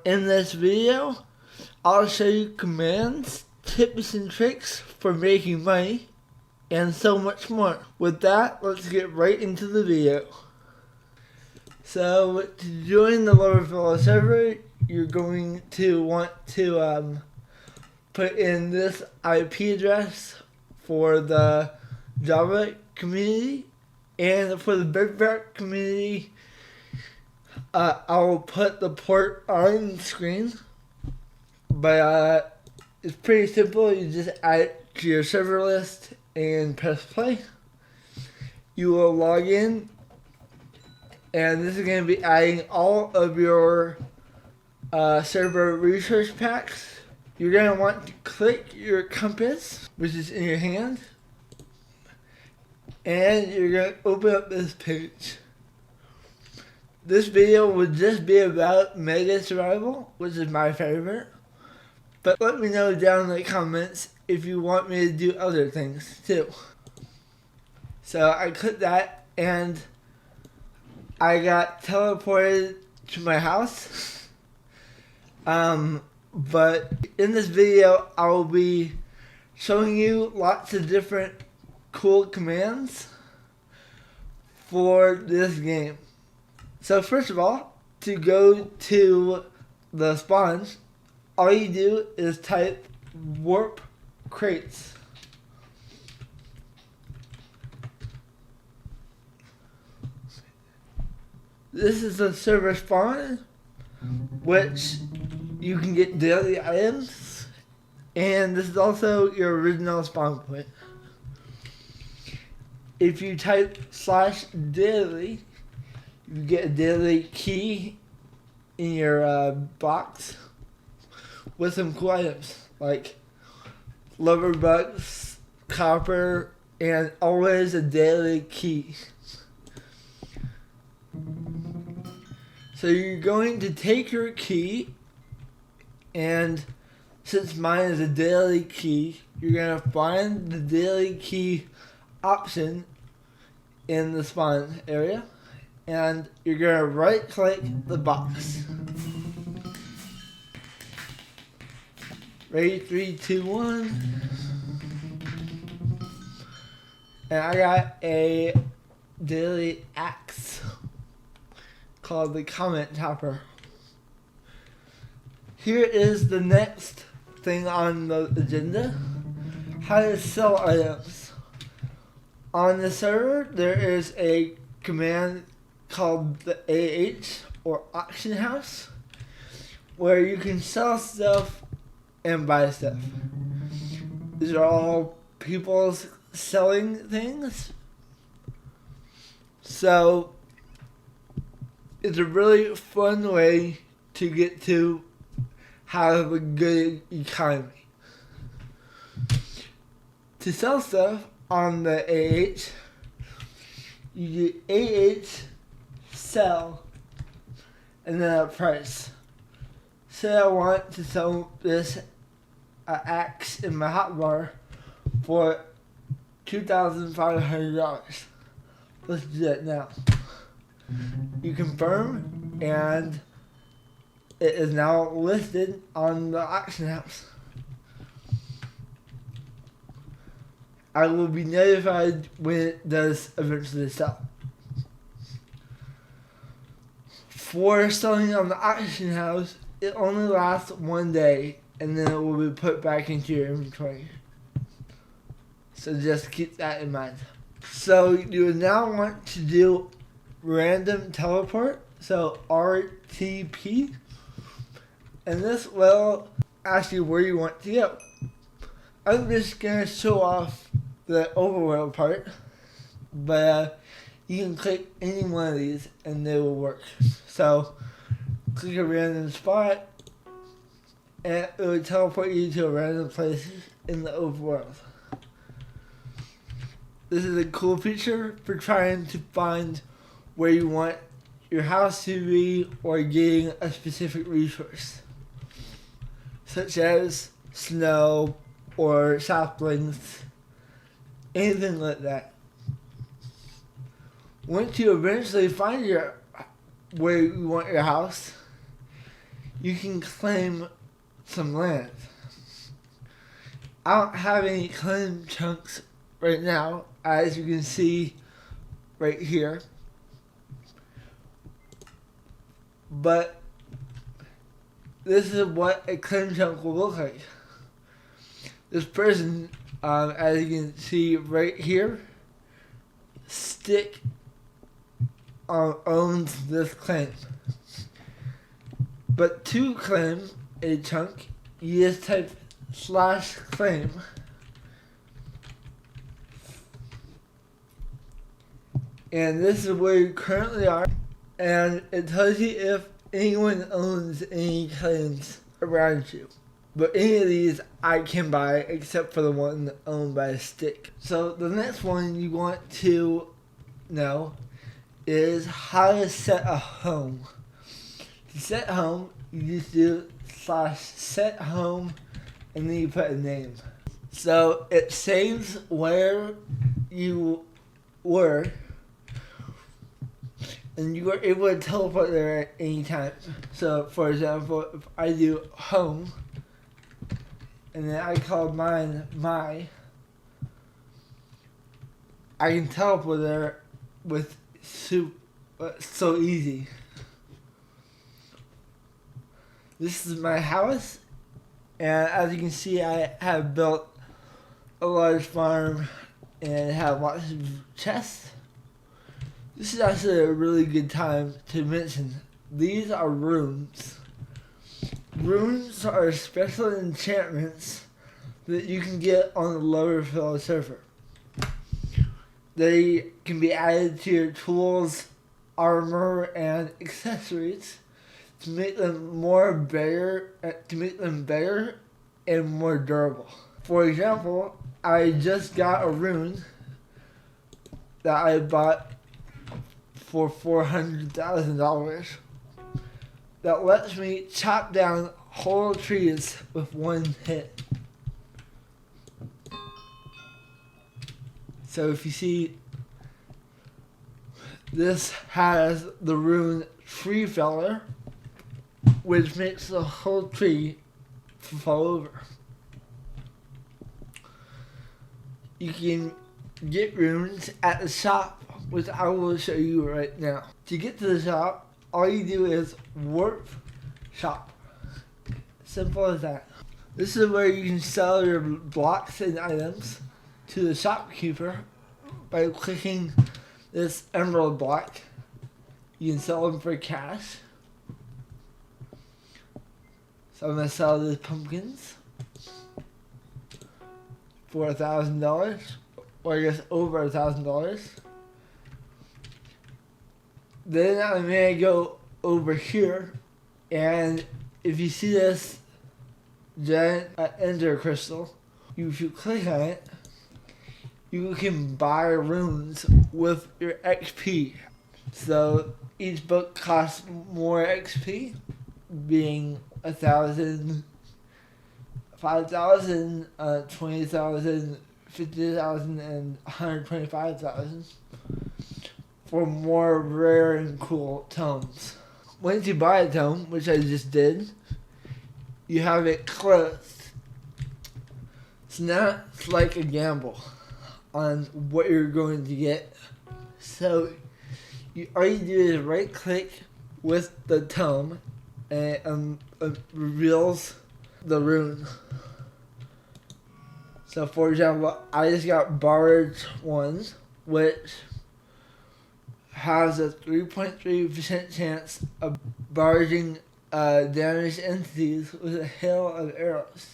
In this video, I'll show you commands, tips and tricks for making money, and so much more. With that, let's get right into the video. So, to join the LoverCraft server, you're going to want to put in this IP address for the Java community, and for the LoverCraft community, I'll put the port on the screen, but it's pretty simple. You just add it to your server list and press play. You will log in, and this is going to be adding all of your server resource packs. You're going to want to click your compass, which is in your hand, and you're going to open up this page. This video would just be about mega survival, which is my favorite. But let me know down in the comments if you want me to do other things too. So I clicked that and I got teleported to my house. But in this video I will be showing you lots of different cool commands for this game. So first of all, to go to the spawn, all you do is type warp crates. This is the server spawn, which you can get daily items, and this is also your original spawn point. If you type /daily, you get a daily key in your box with some cool items like lover bucks, copper, and always a daily key. So you're going to take your key, and since mine is a daily key, you're going to find the daily key option in the spawn area, and you're going to right click the box. Ready, 3, 2, 1. And I got a daily axe called the comment topper. Here is the next thing on the agenda: how to sell items. On the server, there is a command called the AH, or auction house, where you can sell stuff and buy stuff. These are all people selling things. So it's a really fun way to get to have a good economy. To sell stuff on the AH, you get AH sell and then a price. Say I want to sell this axe in my hotbar for $2,500. Let's do that now. You confirm, and it is now listed on the auction house. I will be notified when it does eventually sell. For selling on the auction house, it only lasts 1 day, and then it will be put back into your inventory. So just keep that in mind. So you would now want to do random teleport, so RTP, and this will ask you where you want to go. I'm just going to show off the overworld part, but you can click any one of these and they will work. So click a random spot and it will teleport you to a random place in the overworld. This is a cool feature for trying to find where you want your house to be or getting a specific resource, such as snow or saplings, anything like that. Once you eventually find where you want your house, you can claim some land. I don't have any claim chunks right now, as you can see right here. But this is what a claim chunk will look like. This person, as you can see right here, Stick owns this claim. But to claim a chunk, you just type /claim. And this is where you currently are. And it tells you if anyone owns any claims around you. But any of these I can buy except for the one owned by Stick. So the next one you want to know is how to set a home. To set home, you just do /set home and then you put a name. So it saves where you were and you are able to teleport there at any time. So for example, if I do home and then I call mine my, I can teleport there with so easy. This is my house, and as you can see, I have built a large farm and have lots of chests. This is actually a really good time to mention. These are runes. Runes are special enchantments that you can get on the LoverCraft server. They can be added to your tools, armor, and accessories to make them better and more durable. For example, I just got a rune that I bought for $400,000 that lets me chop down whole trees with one hit. So if you see, this has the rune Tree Feller, which makes the whole tree fall over. You can get runes at the shop, which I will show you right now. To get to the shop, all you do is warp shop. Simple as that. This is where you can sell your blocks and items to the shopkeeper by clicking this emerald block. You can sell them for cash. So I'm gonna sell these pumpkins for $1,000, or I guess over $1,000. Then I'm gonna go over here, and if you see this giant ender crystal, if you click on it, you can buy runes with your XP. So each book costs more XP, being 1,000, 5,000, 20,000, 50,000, and 125,000 for more rare and cool tomes. Once you buy a tome, which I just did, you have it closed. So now it's like a gamble on what you're going to get. So all you do is right click with the tome and reveals the rune. So for example, I just got Barge 1, which has a 3.3% chance of barging damaged entities with a hail of arrows,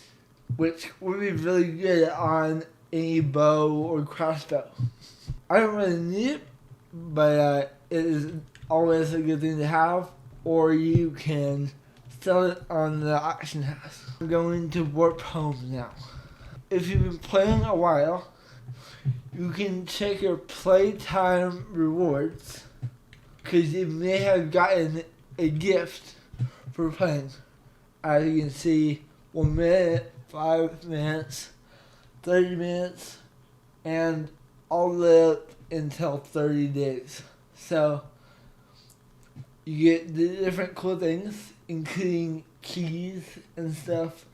which would be really good on any bow or crossbow. I don't really need it, but it is always a good thing to have, or you can sell it on the auction house. I'm going to warp home now. If you've been playing a while, you can check your playtime rewards, because you may have gotten a gift for playing. As you can see, 1 minute, 5 minutes, 30 minutes, and all the way up until 30 days. So you get the different cool things, including keys and stuff.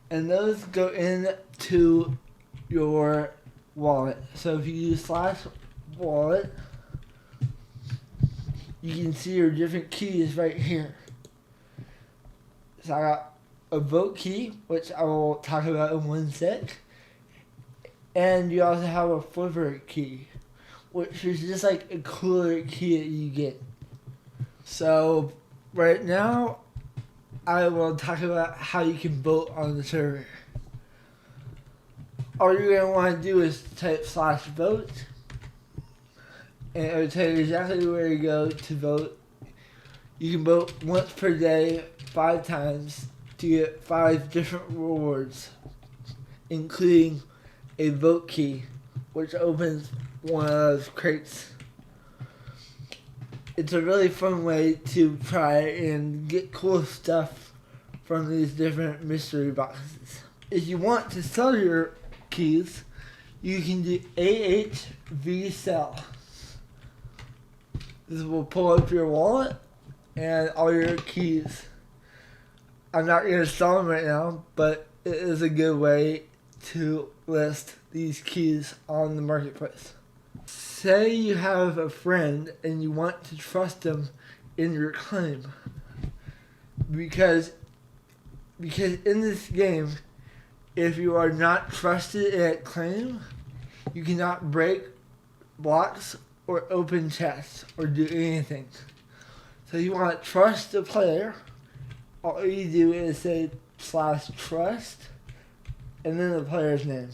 And those go into your wallet. So if you use slash wallet, you can see your different keys right here. So I got a vote key, which I will talk about in one sec. And you also have a flipper key, which is just like a cooler key that you get. So right now, I will talk about how you can vote on the server. All you're going to want to do is type /vote, and it will tell you exactly where to go to vote. You can vote once per day, 5 times, to get 5 different rewards, including a vote key, which opens one of those crates. It's a really fun way to try and get cool stuff from these different mystery boxes. If you want to sell your keys, you can do AHV sell. This will pull up your wallet and all your keys. I'm not going to sell them right now, but it is a good way to list these keys on the marketplace. Say you have a friend and you want to trust them in your claim, because in this game, if you are not trusted in a claim, you cannot break blocks or open chests or do anything. So you want to trust the player, all you do is say /trust and then the player's name.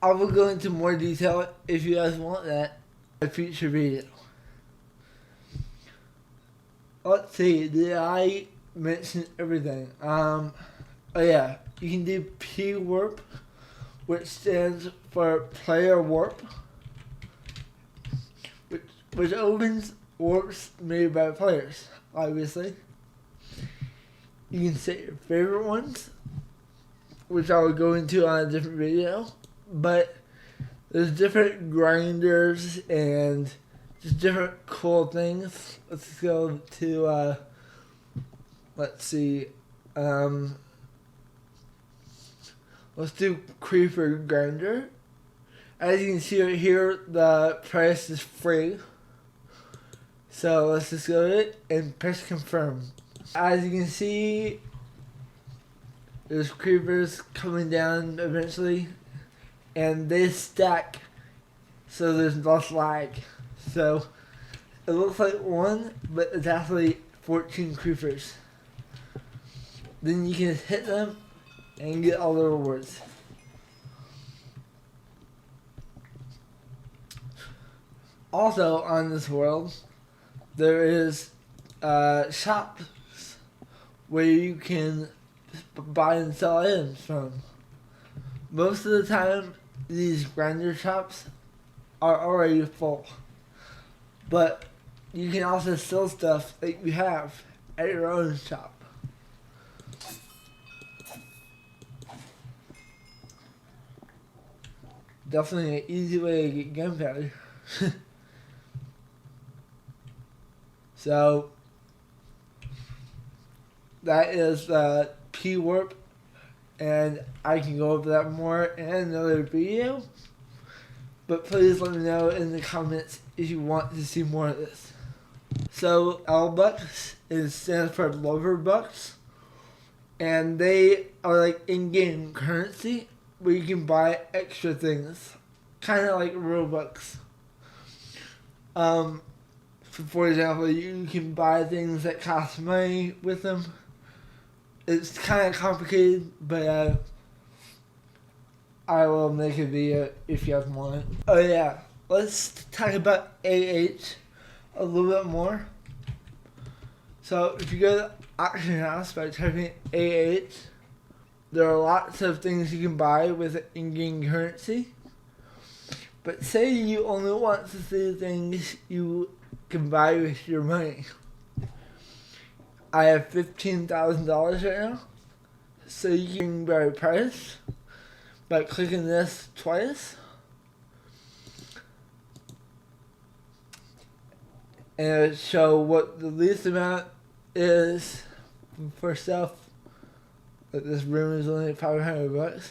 I will go into more detail if you guys want that in a future video. Let's see, did I mention everything? Oh yeah, you can do P-warp, which stands for player warp, which opens warps made by players, obviously. You can set your favorite ones, which I will go into on a different video, but there's different grinders and just different cool things. Let's go to, let's see, let's do Creeper Grinder. As you can see right here, the price is free. So let's just go to it and press confirm. As you can see, there's creepers coming down eventually, and they stack, so there's less lag. So it looks like 1, but it's actually 14 creepers. Then you can hit them and get all the rewards. Also on this world, there is shops where you can buy and sell items from. Most of the time, these grinder shops are already full, but you can also sell stuff that you have at your own shop. Definitely an easy way to get gunpowder. So that is the P-warp, and I can go over that more in another video, but please let me know in the comments if you want to see more of this. So L-Bucks stands for LoverBucks, and they are like in-game currency where you can buy extra things, kind of like Robux. For example, you can buy things that cost money with them. It's kind of complicated, but I will make a video if you guys want it. Oh yeah, let's talk about AH a little bit more. So if you go to Auction House by typing AH, there are lots of things you can buy with in-game currency. But say you only want to see things you can buy with your money. I have $15,000 right now, so you can buy a price by clicking this twice, and it'll show what the least amount is for stuff that this room is only $500.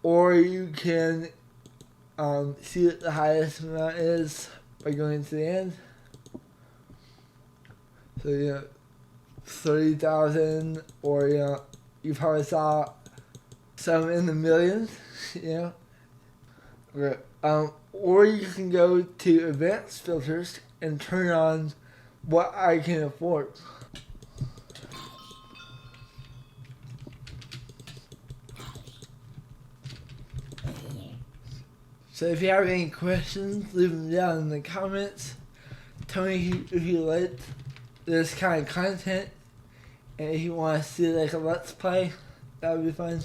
Or you can see what the highest amount is by going to the end. So 30,000, or you probably saw some in the millions, or you can go to advanced filters and turn on what I can afford. So if you have any questions, leave them down in the comments. Tell me if you liked this kind of content, and if you want to see like a let's play, that would be fun.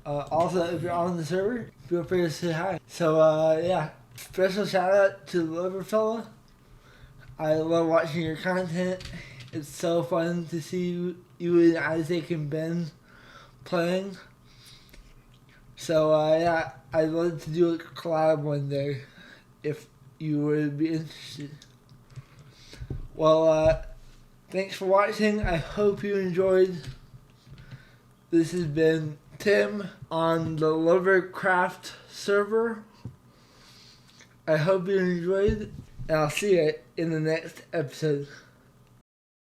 Also, if you're on the server, feel free to say hi. So yeah, special shout out to the Lover fella. I love watching your content. It's so fun to see you and Isaac and Ben playing. So yeah, I'd love to do a collab one day if you would be interested. Well, thanks for watching. I hope you enjoyed. This has been Tim on the LoverCraft server. I hope you enjoyed, and I'll see you in the next episode.